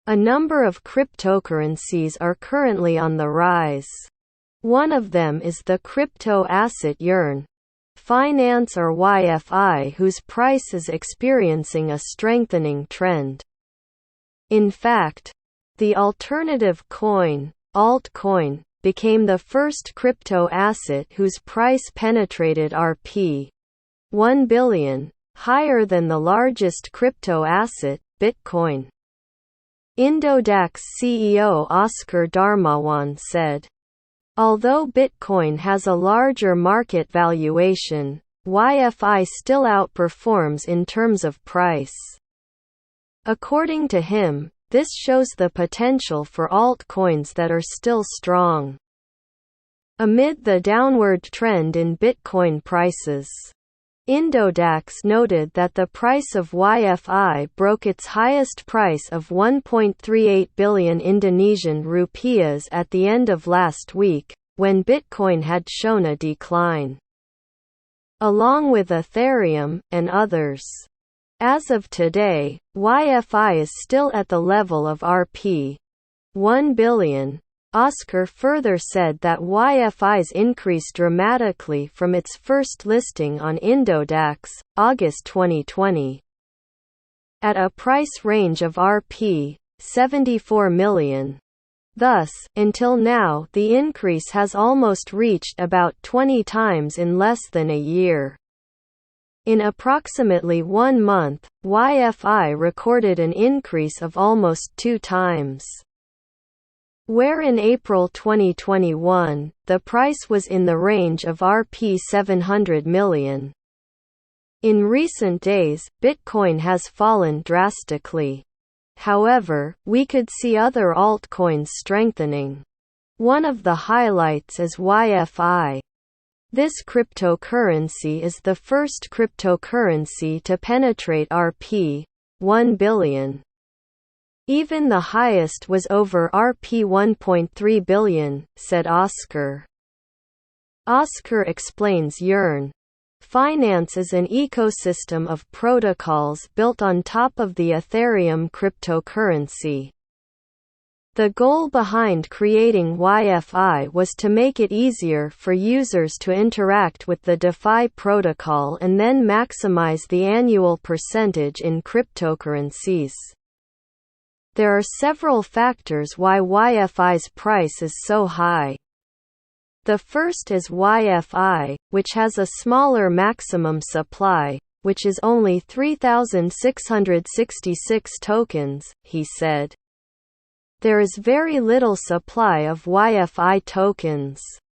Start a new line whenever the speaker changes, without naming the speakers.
A number of cryptocurrencies are currently on the rise. One of them is the crypto asset yuan, finance or YFI, whose price is experiencing a strengthening trend. In fact, the alternative coin, Altcoin, became the first crypto asset whose price penetrated Rp. 1 billion, higher than the largest crypto asset, Bitcoin. Indodax CEO Oscar Darmawan said, "Although Bitcoin has a larger market valuation, YFI still outperforms in terms of price." According to him, this shows the potential for altcoins that are still strong. Amid the downward trend in Bitcoin prices, Indodax noted that the price of YFI broke its highest price of 1.38 billion Indonesian rupiahs at the end of last week, when Bitcoin had shown a decline, along with Ethereum and others. As of today, YFI is still at the level of Rp. 1 billion. Oscar further said that YFI's increased dramatically from its first listing on Indodax, August 2020, at a price range of Rp. 74 million. Thus, until now, the increase has almost reached about 20 times in less than a year. In approximately 1 month, YFI recorded an increase of almost 2 times. Where in April 2021, the price was in the range of Rp. 700 million. In recent days, Bitcoin has fallen drastically. However, we could see other altcoins strengthening. One of the highlights is YFI. This cryptocurrency is the first cryptocurrency to penetrate Rp. 1 billion. Even the highest was over Rp. 1.3 billion, said Oscar. Oscar explains yuan finance is an ecosystem of protocols built on top of the Ethereum cryptocurrency. The goal behind creating YFI was to make it easier for users to interact with the DeFi protocol and then maximize the annual percentage in cryptocurrencies. There are several factors why YFI's price is so high. The first is YFI, which has a smaller maximum supply, which is only 3,666 tokens, he said. There is very little supply of YFI tokens.